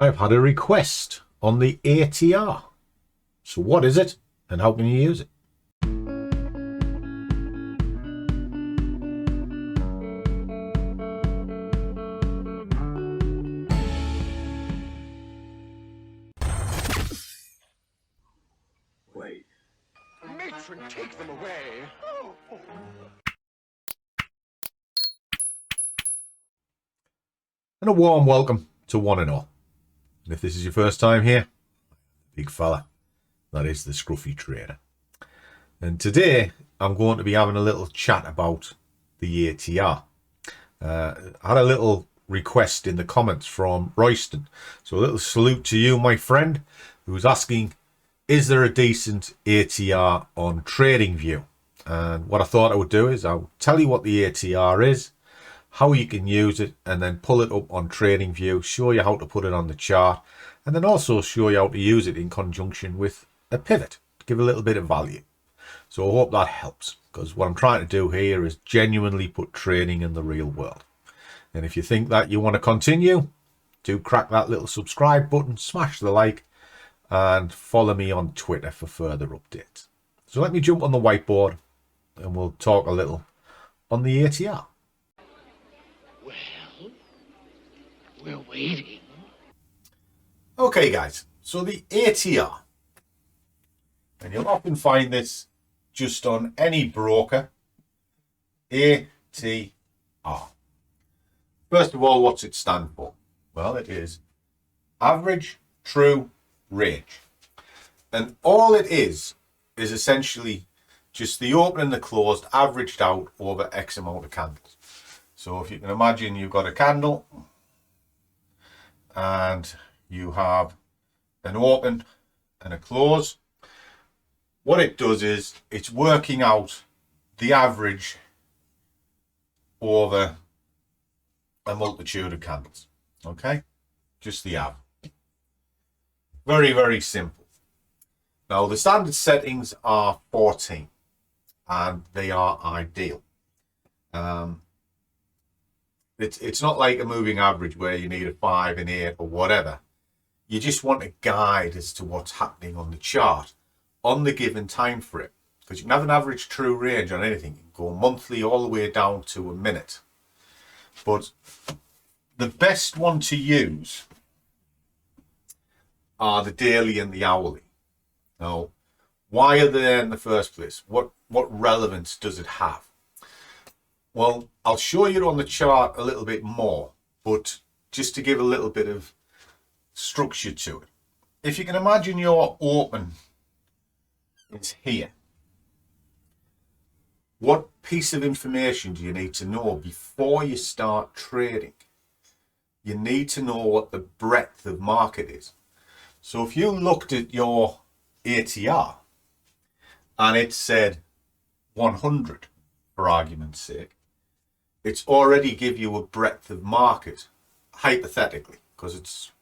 I've had a request on the ATR. So what is it and how can you use it? Wait. Matron, take them away. And a warm welcome to one and all. And if this is your first time here, big fella, that is the Scruffy Trader. And today I'm going to be having a little chat about the ATR. I had a little request in the comments from Royston. So a little salute to you, my friend, who was asking, is there a decent ATR on Tradingview? And what I thought I would do is I'll tell you what the ATR is, how you can use it, and then pull it up on Tradingview, show you how to put it on the chart, and then also show you how to use it in conjunction with a pivot to give a little bit of value. So I hope that helps, because what I'm trying to do here is genuinely put trading in the real world. And if you think that you want to continue, do crack that little subscribe button, smash the like, and follow me on Twitter for further updates. So let me jump on the whiteboard and we'll talk a little on the ATR. Well, we're waiting. Okay guys, so the ATR, and you'll often find this just on any broker, ATR. First of all, what's it stand for? Well, it is average true range. And all it is essentially just the open and the closed averaged out over X amount of candles. So if you can imagine, you've got a candle and you have an open and a close. What it does is it's working out the average over a multitude of candles. Okay, just the average. Very, very simple. Now the standard settings are 14 and they are ideal. It's not like a moving average where you need a 5 and 8 or whatever. You just want a guide as to what's happening on the chart on the given time frame, because you can have an average true range on anything. You can go monthly all the way down to a minute. But the best one to use are the daily and the hourly. Now, why are they there in the first place? What relevance does it have? Well, I'll show you on the chart a little bit more, but just to give a little bit of structure to it. If you can imagine your open is here. What piece of information do you need to know before you start trading? You need to know what the breadth of market is. So if you looked at your ATR and it said 100, for argument's sake, it's already give you a breadth of market, hypothetically, because it's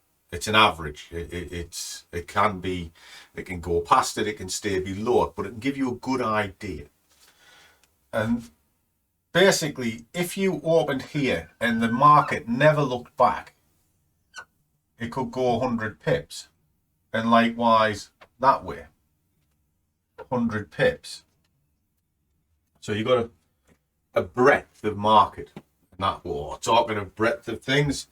an average. It can go past it, it can stay below it, but it can give you a good idea. And basically, if you opened here and the market never looked back, it could go 100 pips. And likewise that way, 100 pips. So you've got a breadth of market. And that, oh, talking of breadth of things.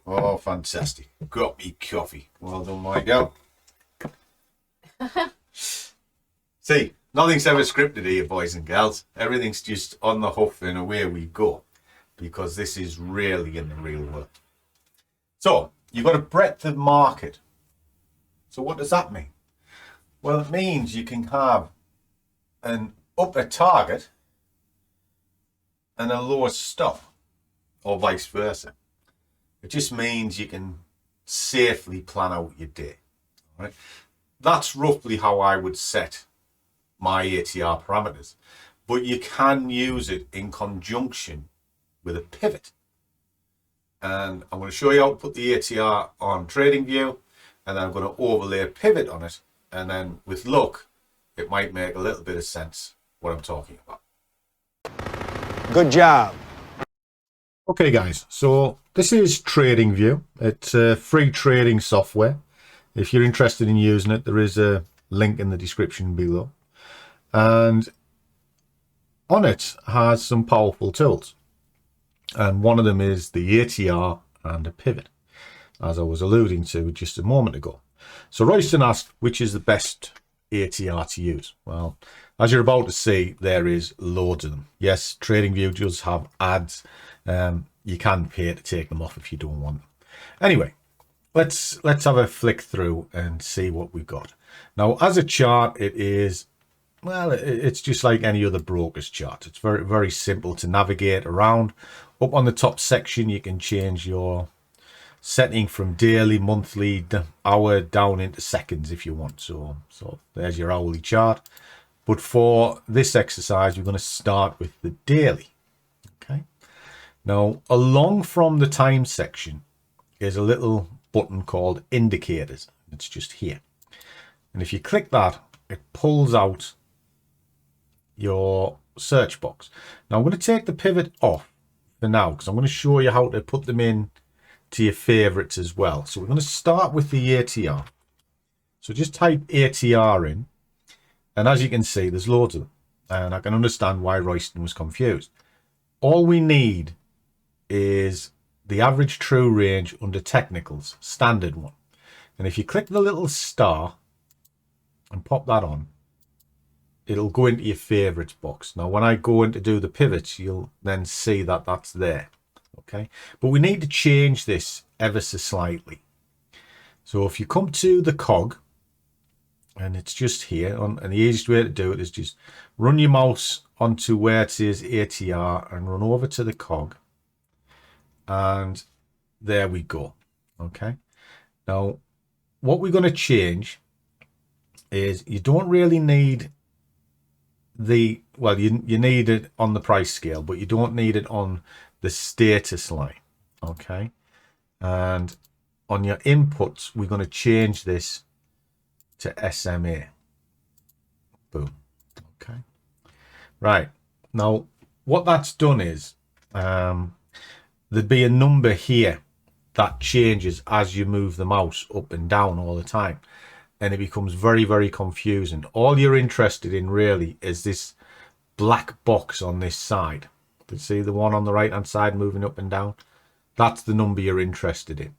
Oh, fantastic. Got me coffee. Well done, my girl. See, nothing's ever scripted here, boys and girls. Everything's just on the hoof and away we go. Because this is really in the real world. So, you've got a breadth of market. So what does that mean? Well, it means you can have an upper target and a lower stop, or vice versa. It just means you can safely plan out your day. All right? That's roughly how I would set my ATR parameters. But you can use it in conjunction with a pivot. And I'm going to show you how to put the ATR on Tradingview, and then I'm going to overlay a pivot on it, and then with luck it might make a little bit of sense what I'm talking about. Good job. Okay guys, so this is Tradingview. It's a free trading software. If you're interested in using it, there is a link in the description below. And on it has some powerful tools. And one of them is the ATR and a pivot, as I was alluding to just a moment ago. So Royston asked, which is the best ATR to use? Well, as you're about to see, there is loads of them. Yes, Tradingview does have ads. You can pay to take them off if you don't want them. Anyway, let's have a flick through and see what we've got. Now, as a chart, it is, well, it's just like any other broker's chart. It's very, very simple to navigate around. Up on the top section, you can change your setting from daily, monthly, hour down into seconds if you want. So there's your hourly chart. But for this exercise, we're going to start with the daily. Okay. Now, along from the time section is a little button called indicators. It's just here. And if you click that, it pulls out your search box. Now, I'm going to take the pivot off for now because I'm going to show you how to put them in to your favorites as well. So we're going to start with the ATR. So just type ATR in. And as you can see, there's loads of them. And I can understand why Royston was confused. All we need is the average true range under technicals, standard one. And if you click the little star and pop that on, it'll go into your favorites box. Now, when I go in to do the pivots, you'll then see that that's there. Okay. But we need to change this ever so slightly. So if you come to the cog, and it's just here, and the easiest way to do it is just run your mouse onto where it says ATR and run over to the cog. And there we go. Okay. Now, what we're going to change is you don't really need the, well, you need it on the price scale, but you don't need it on the status line. Okay. And on your inputs, we're going to change this to SMA. Boom. Okay. Right. Now, what that's done is there'd be a number here that changes as you move the mouse up and down all the time. And it becomes very, very confusing. All you're interested in really is this black box on this side. You see the one on the right hand side moving up and down? That's the number you're interested in.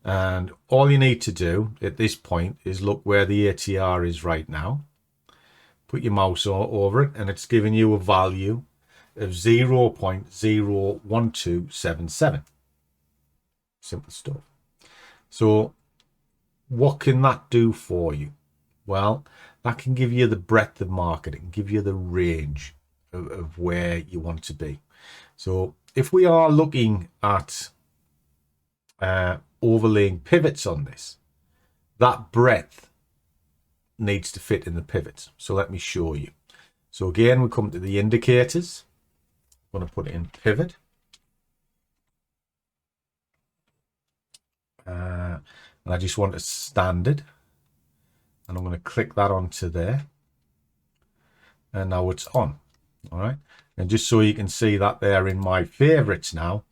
And all you need to do at this point is look where the ATR is right now. Put your mouse over it and it's giving you a value of 0.01277. Simple stuff. So what can that do for you? Well, that can give you the breadth of market. It can give you the range of where you want to be. So if we are looking at overlaying pivots on this, that breadth needs to fit in the pivots. So let me show you. So again, we come to the indicators. I'm going to put it in pivot. And I just want a standard. And I'm going to click that onto there. And now it's on. All right. And just so you can see that there in my favorites now,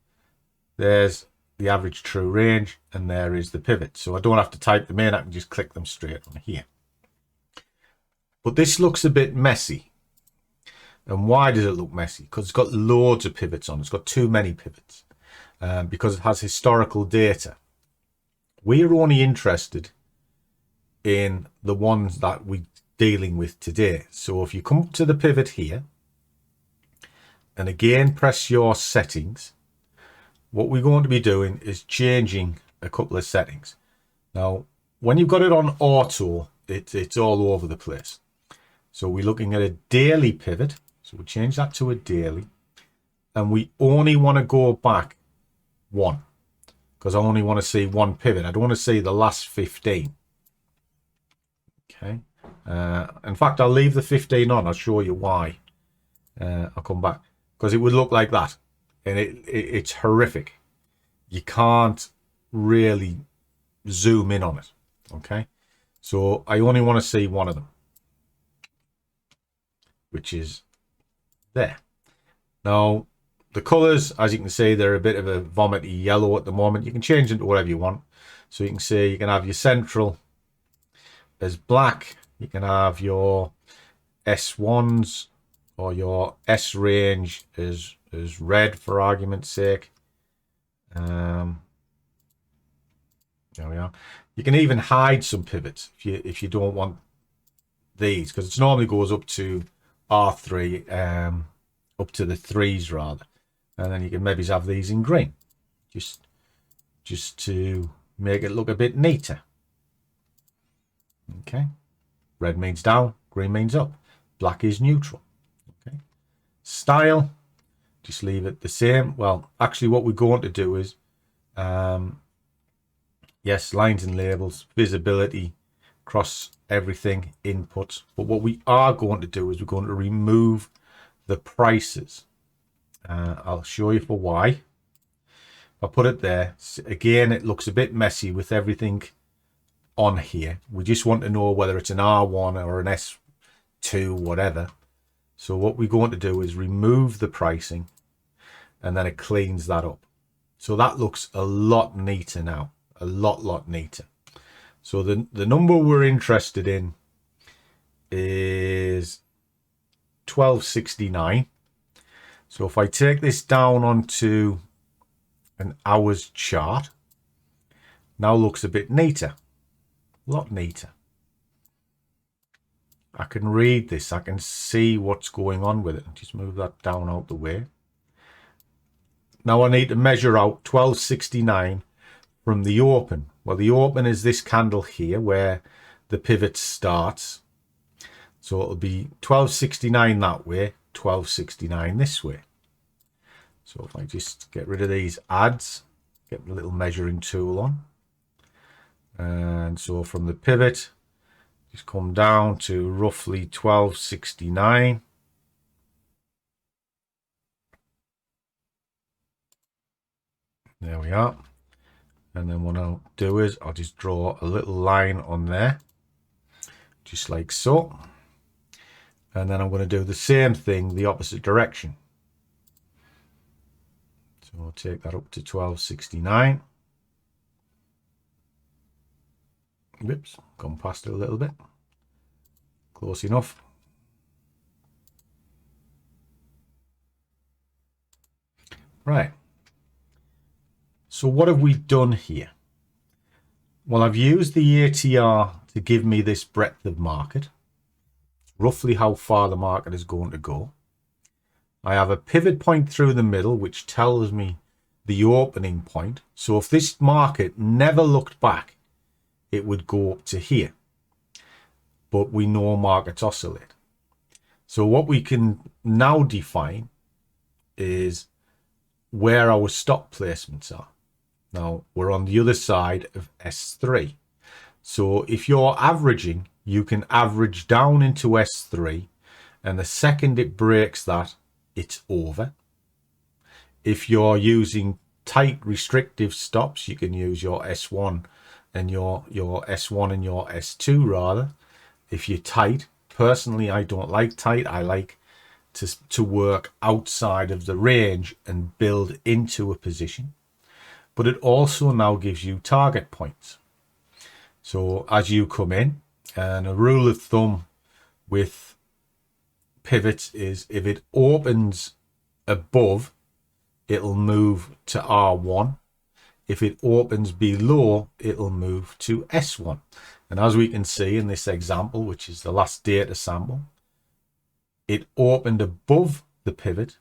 there's the average true range, and there is the pivot. So I don't have to type them in, I can just click them straight on here. But this looks a bit messy. And why does it look messy? Because it's got loads of pivots on. It's got too many pivots because it has historical data. We're only interested in the ones that we're dealing with today. So if you come to the pivot here, and again press your settings, what we're going to be doing is changing a couple of settings. Now, when you've got it on auto, it's all over the place. So we're looking at a daily pivot. So we'll change that to a daily. And we only want to go back one, because I only want to see one pivot. I don't want to see the last 15. Okay. In fact, I'll leave the 15 on. I'll show you why. I'll come back. Because it would look like that. And it's horrific. You can't really zoom in on it. Okay. So I only want to see one of them, which is there. Now, the colors, as you can see, they're a bit of a vomity yellow at the moment. You can change them to whatever you want. So you can see you can have your central as black. You can have your S1s or your S range as red, for argument's sake. There we are. You can even hide some pivots if you don't want these, because it normally goes up to R3, up to the 3s rather, and then you can maybe have these in green, just to make it look a bit neater. Okay, red means down, green means up, black is neutral. Okay, style, just leave it the same. Well, actually what we're going to do is yes, lines and labels, visibility, across everything, input. But what we are going to do is we're going to remove the prices. I'll show you for why. I'll put it there. Again, it looks a bit messy with everything on here. We just want to know whether it's an R1 or an S2, whatever. So what we're going to do is remove the pricing, and then it cleans that up. So that looks a lot neater now. A lot neater. So the number we're interested in is 1269. So if I take this down onto an hours chart, now looks a bit neater, a lot neater. I can read this, I can see what's going on with it. Just move that down out the way. Now I need to measure out 1269 from the open. Well, the open is this candle here where the pivot starts. So it'll be 1269 that way, 1269 this way. So if I just get rid of these adds, get the little measuring tool on. And so from the pivot, just come down to roughly 1269. There we are. And then what I'll do is I'll just draw a little line on there, just like so. And then I'm going to do the same thing the opposite direction. So I'll take that up to 1269. Whoops, gone past it a little bit. Close enough. Right. So what have we done here? Well, I've used the ATR to give me this breadth of market, roughly how far the market is going to go. I have a pivot point through the middle, which tells me the opening point. So if this market never looked back, it would go up to here. But we know markets oscillate. So what we can now define is where our stop placements are. Now we're on the other side of S3. So if you're averaging, you can average down into S3, and the second it breaks that, it's over. If you're using tight restrictive stops, you can use your S1 and your S1 and your S2 rather. If you're tight, personally I don't like tight. I like to work outside of the range and build into a position. But it also now gives you target points. So as you come in, and a rule of thumb with pivots is if it opens above, it'll move to R1. If it opens below, it'll move to S1. And as we can see in this example, which is the last data sample, it opened above the pivot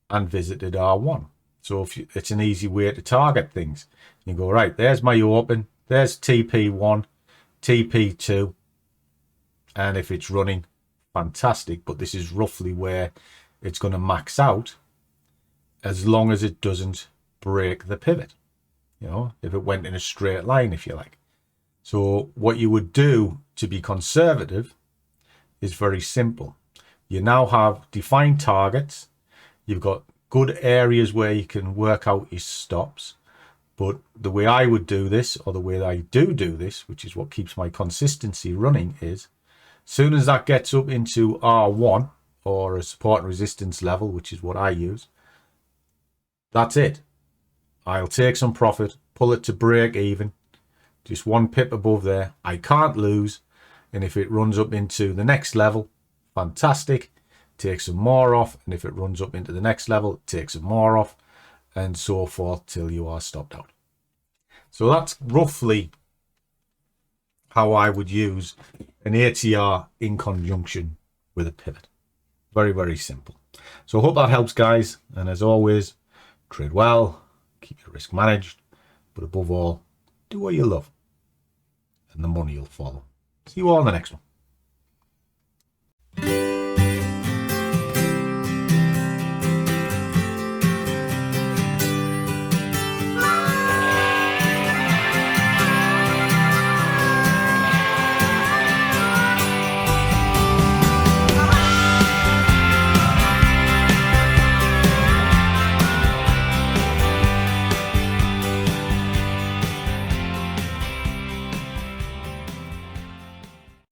and visited R1. So it's an easy way to target things. You go, right, there's my open, there's TP1, TP2, and if it's running, fantastic. But this is roughly where it's going to max out, as long as it doesn't break the pivot. You know, if it went in a straight line, if you like. So what you would do to be conservative is very simple. You now have defined targets. You've got good areas where you can work out your stops. But the way I would do this, or the way that I do this, which is what keeps my consistency running, is as soon as that gets up into R1 or a support and resistance level, which is what I use, that's it. I'll take some profit, pull it to break even, just 1 pip above there. I can't lose. And if it runs up into the next level, fantastic. Take some more off. And if it runs up into the next level, take some more off, and so forth till you are stopped out. So that's roughly how I would use an ATR in conjunction with a pivot. Very, very simple. So I hope that helps, guys. And as always, trade well, keep your risk managed, but above all, do what you love, and the money will follow. See you all in the next one.